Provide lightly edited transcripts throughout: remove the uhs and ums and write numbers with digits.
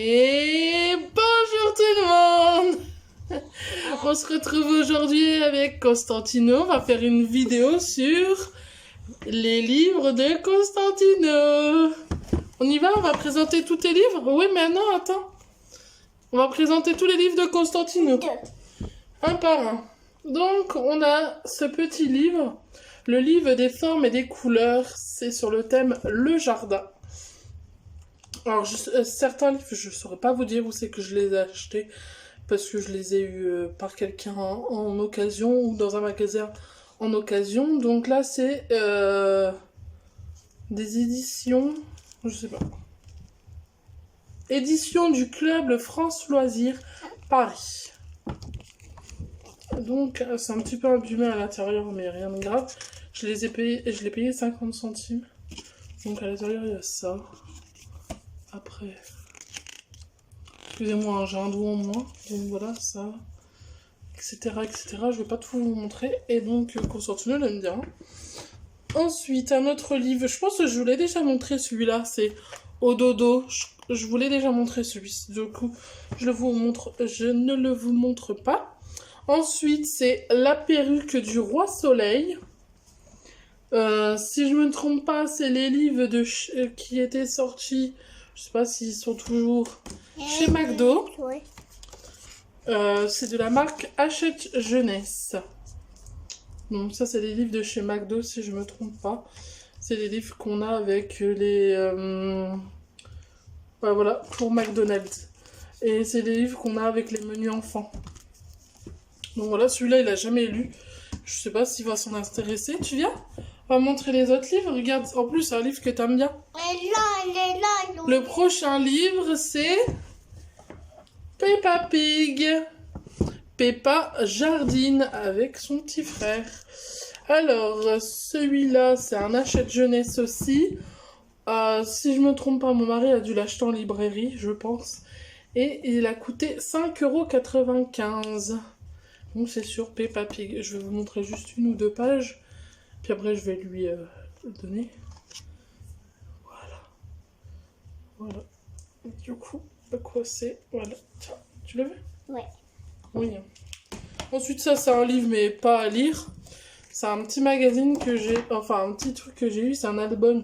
Et bonjour tout le monde. On se retrouve aujourd'hui avec Constantino. On va faire une vidéo sur les livres de Constantino. On y va, on va présenter tous tes livres. Oui, mais non, attends. On va présenter tous les livres de Constantino. Un par un. Donc, on a ce petit livre. Le livre des formes et des couleurs. C'est sur le thème Le Jardin. Alors, certains livres, je ne saurais pas vous dire où c'est que je les ai achetés. Parce que je les ai eus par quelqu'un en occasion ou dans un magasin en occasion. Donc là, c'est des éditions, je sais pas. Édition du Club France Loisirs Paris. Donc, c'est un petit peu abîmé à l'intérieur, mais rien de grave. Je l'ai payé 50 centimes. Donc, à l'intérieur, il y a ça. Après... Excusez-moi, j'ai un doigt en moins. Donc voilà, ça, etc., etc. Je vais pas tout vous montrer. Et donc, Constantino l'aime bien. Ensuite, un autre livre. Je pense que je vous l'ai déjà montré, celui-là. C'est Au dodo. Je vous l'ai déjà montré, celui-ci. Du coup, je ne le vous montre pas. Ensuite, c'est La perruque du roi soleil. Si je me trompe pas, c'est les livres qui étaient sortis... Je sais pas s'ils sont toujours chez McDo. Ouais. C'est de la marque Hachette Jeunesse. Donc ça, c'est les livres de chez McDo, si je me trompe pas. C'est les livres qu'on a avec les... voilà, pour McDonald's. Et c'est les livres qu'on a avec les menus enfants. Donc voilà, celui-là, il a jamais lu. Je sais pas s'il va s'en intéresser. Tu viens ? On va montrer les autres livres. Regarde, en plus, c'est un livre que t'aimes bien. Le prochain livre, c'est Peppa Pig. Peppa jardine avec son petit frère. Alors, celui-là, c'est un Hachette Jeunesse aussi. Si je me trompe pas, mon mari a dû l'acheter en librairie, je pense. Et il a coûté 5,95 €. Donc, c'est sur Peppa Pig. Je vais vous montrer juste une ou deux pages. Puis après, je vais lui donner. Voilà. Du coup, à quoi c'est? Voilà. Tiens, tu l'as vu? Ouais. Oui. Ensuite, ça, c'est un livre, mais pas à lire. C'est un petit magazine que j'ai... Enfin, un petit truc que j'ai eu. C'est un album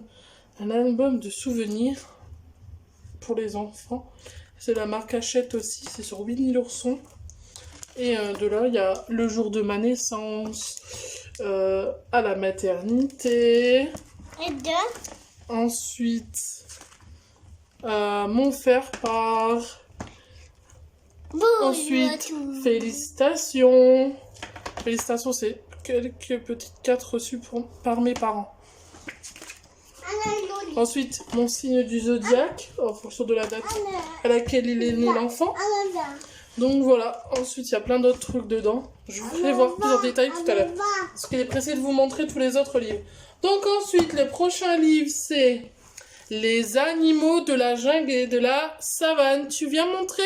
de souvenirs pour les enfants. C'est la marque Hachette aussi. C'est sur Winnie l'ourson. Et de là, il y a le jour de ma naissance, à la maternité. Et deux. Ensuite, mon faire-part. Ensuite, félicitations. Félicitations, c'est quelques petites cartes reçues par mes parents. Ensuite, mon signe du zodiaque, en fonction de la date à laquelle il est né l'enfant. Donc voilà, ensuite il y a plein d'autres trucs dedans. Je vous ferai voir plus en détail tout à l'heure. Parce qu'il est pressé de vous montrer tous les autres livres. Donc ensuite, le prochain livre, c'est Les animaux de la jungle et de la savane. Tu viens montrer?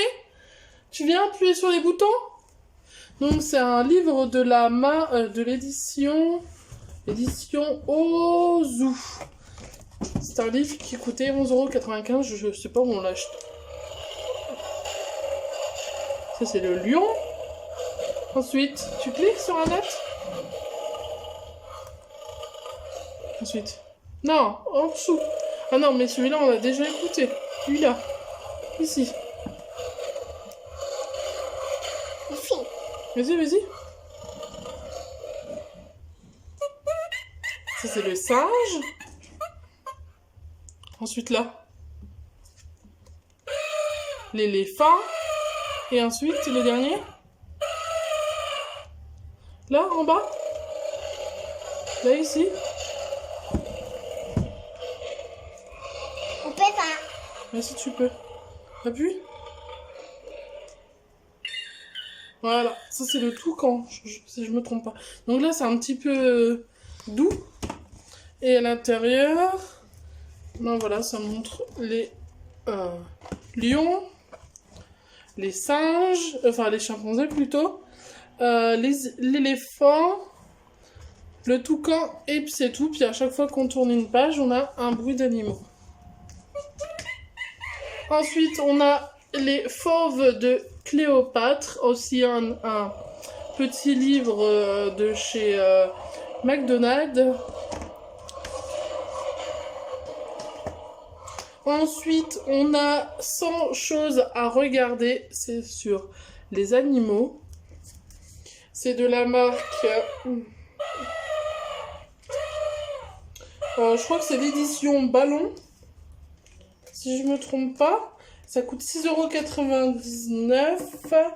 Tu viens appuyer sur les boutons? Donc c'est un livre de de l'édition Ozu. C'est un livre qui coûtait 11,95 €. Je sais pas où on l'achète. Ça, c'est le lion. Ensuite, tu cliques sur un net. Ensuite. Non, en dessous. Ah non, mais celui-là, on l'a déjà écouté. Celui-là. Ici. Vas-y, vas-y. Ça, c'est le singe. Ensuite, là. L'éléphant. Et ensuite, le dernier. Là, en bas. Là, ici. On peut pas. Là, si tu peux. Appuie. Voilà. Ça, c'est le toucan, si je me trompe pas. Donc là, c'est un petit peu doux. Et à l'intérieur, ben voilà, ça montre les lions, les singes, enfin les chimpanzés plutôt, l'éléphant, le toucan, et puis c'est tout. Puis à chaque fois qu'on tourne une page, on a un bruit d'animaux. Ensuite, on a Les Fauves de Cléopâtre, aussi un petit livre de chez McDonald's. Ensuite, on a 100 choses à regarder, c'est sur les animaux. C'est de la marque... je crois que c'est l'édition Ballon, si je me trompe pas. Ça coûte 6,99 €.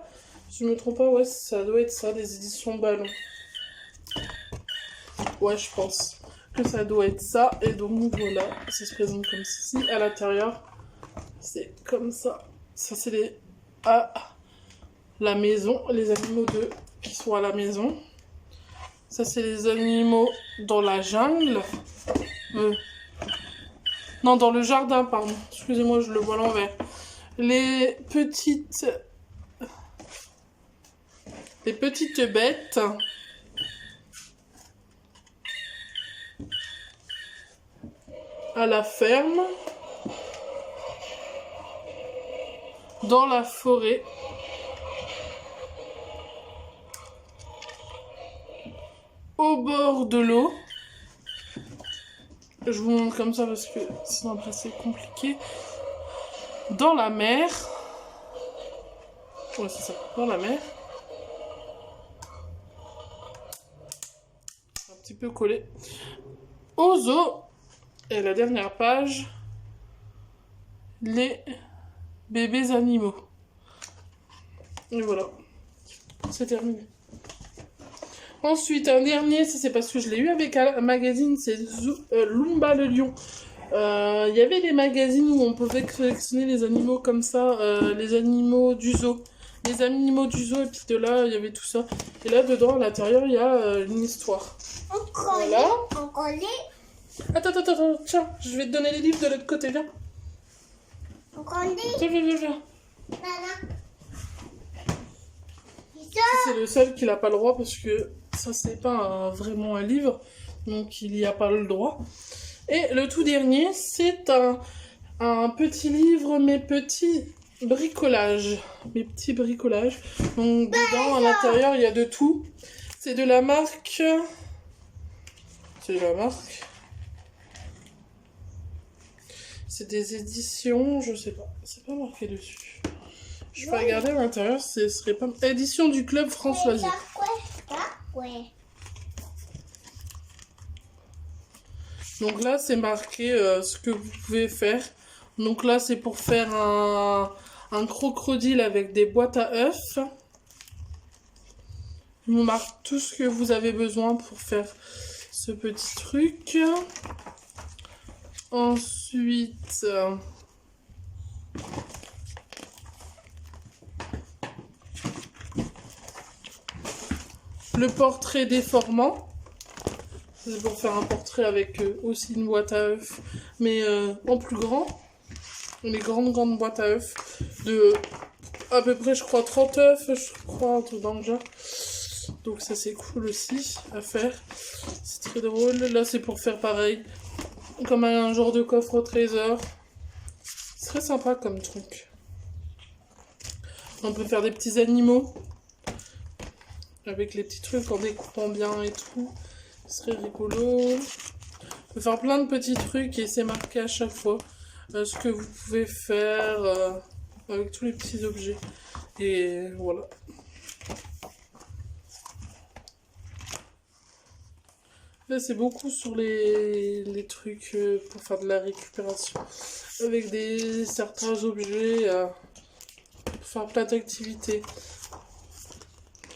Si je me trompe pas, ouais, ça doit être ça, les éditions Ballon. Ouais, je pense que ça doit être ça. Et donc voilà, ça se présente comme ceci. À l'intérieur, c'est comme ça. Ça, c'est les... à la maison, les animaux qui sont à la maison. Ça, c'est les animaux dans la jungle. Non, dans le jardin, pardon. Excusez-moi, je le vois à l'envers. Les petites bêtes. À la ferme. Dans la forêt. Au bord de l'eau. Je vous montre comme ça parce que sinon après c'est compliqué. Dans la mer. Ouais, c'est ça. Dans la mer. Un petit peu collé. Au zoo. Et la dernière page. Les bébés animaux. Et voilà. C'est terminé. Ensuite, un dernier, ça c'est parce que je l'ai eu avec un magazine, c'est Lumba le lion. Il y avait des magazines où on pouvait collectionner les animaux comme ça, les animaux du zoo. Les animaux du zoo, et puis de là, il y avait tout ça. Et là, dedans, à l'intérieur, il y a une histoire. Voilà. Attends, tiens, je vais te donner les livres de l'autre côté, viens. Viens. C'est le seul qui n'a pas le droit parce que ça c'est pas vraiment un livre, donc il n'y a pas le droit. Et le tout dernier, c'est un petit livre, mes petits bricolages. Donc dedans, à l'intérieur, il y a de tout. C'est de la marque... C'est des éditions, je sais pas. C'est pas marqué dessus. Je vais regarder à l'intérieur, ce serait pas... Édition du Club Françoisie. Donc là, c'est marqué ce que vous pouvez faire. Donc là, c'est pour faire un crocodile avec des boîtes à œufs. Il vous marque tout ce que vous avez besoin pour faire ce petit truc. Ensuite... le portrait déformant. C'est pour faire un portrait avec aussi une boîte à œufs, mais en plus grand. Les grandes boîtes à œufs de à peu près, je crois, 30 œufs, je crois, un truc dans le genre. Donc ça, c'est cool aussi à faire. C'est très drôle. Là, c'est pour faire pareil, comme un genre de coffre au trésor. C'est très sympa comme truc. On peut faire des petits animaux. Avec les petits trucs en découpant bien et tout. Ce serait rigolo. On peut faire plein de petits trucs et c'est marqué à chaque fois ce que vous pouvez faire avec tous les petits objets. Et voilà. Là, c'est beaucoup sur les trucs pour faire de la récupération. Avec certains objets pour faire plein d'activités.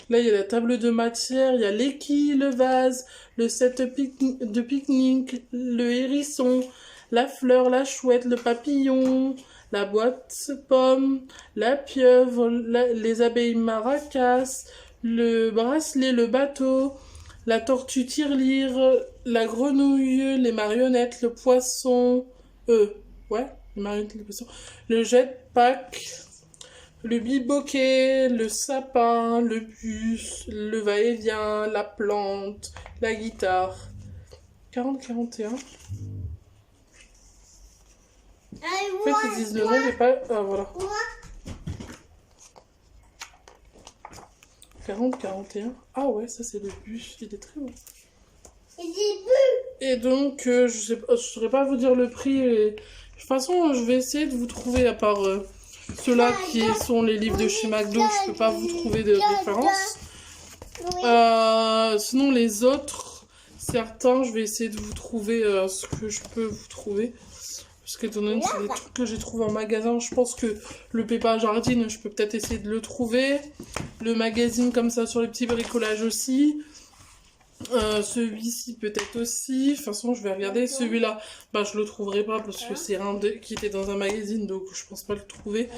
Là, il y a la table de matière, il y a l'équille, le vase, le set de pique-nique, le hérisson, la fleur, la chouette, le papillon, la boîte pomme, la pieuvre, les abeilles maracas, le bracelet, le bateau, la tortue tirelire, la grenouille, les marionnettes, le poisson, les marionnettes, le poisson, le jetpack, le bilboquet, le sapin, le bus, le va-et-vient, la plante, la guitare. 40-41. En fait, ils disent le nom, mais pas... Ah, voilà. 40, 41. Ah ouais, ça c'est le bus, il est très bon. Et des bulles. Et donc, je saurais pas vous dire le prix. De toute façon, je vais essayer de vous trouver, à part ceux-là qui sont les livres de chez McDo, je peux pas vous trouver de référence. Oui. Sinon, les autres, certains, je vais essayer de vous trouver ce que je peux vous trouver. Parce qu'étant donné que c'est des trucs que j'ai trouvé en magasin, je pense que le Peppa Jardine, je peux peut-être essayer de le trouver. Le magazine comme ça sur les petits bricolages aussi. Celui-ci peut-être aussi. De toute façon, je vais regarder. Celui-là, bah, je le trouverai pas parce que c'est un qui était dans un magazine, donc je pense pas le trouver.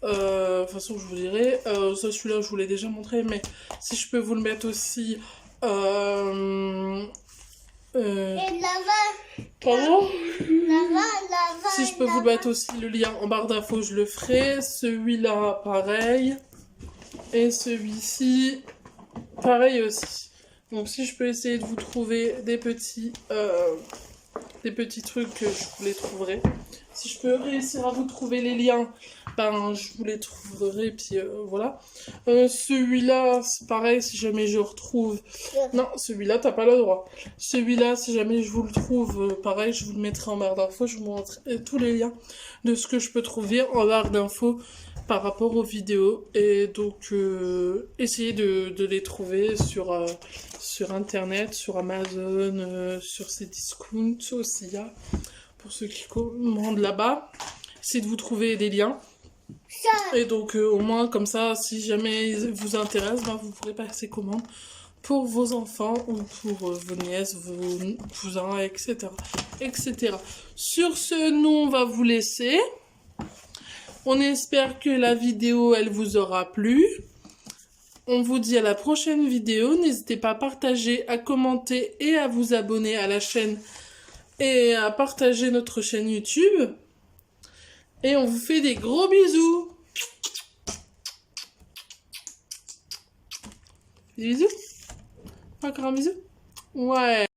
De toute façon, je vous dirai. Ça, celui-là, je vous l'ai déjà montré, mais si je peux vous le mettre aussi. Et là-bas. Pardon? Là-bas. Si je peux vous mettre aussi le lien en barre d'infos, je le ferai. Celui-là, pareil. Et celui-ci, pareil aussi. Donc si je peux essayer de vous trouver des petits trucs, je vous les trouverai. Si je peux réussir à vous trouver les liens, ben je vous les trouverai. Puis voilà. Celui-là, c'est pareil, si jamais je retrouve... Non, celui-là, t'as pas le droit. Celui-là, si jamais je vous le trouve, pareil, je vous le mettrai en barre d'infos. Je vous montrerai tous les liens de ce que je peux trouver en barre d'infos par rapport aux vidéos. Et donc, essayez de les trouver sur Internet, sur Amazon, sur ces discounts aussi, il y a, pour ceux qui commandent là-bas. Essayez de vous trouver des liens. Et donc, au moins, comme ça, si jamais ils vous intéressent, ben, vous pourrez passer commande pour vos enfants ou pour vos nièces, vos cousins, etc., etc. Sur ce, nous, on va vous laisser. On espère que la vidéo, elle vous aura plu. On vous dit à la prochaine vidéo. N'hésitez pas à partager, à commenter et à vous abonner à la chaîne et à partager notre chaîne YouTube. Et on vous fait des gros bisous. Des bisous? Encore un bisou? Ouais.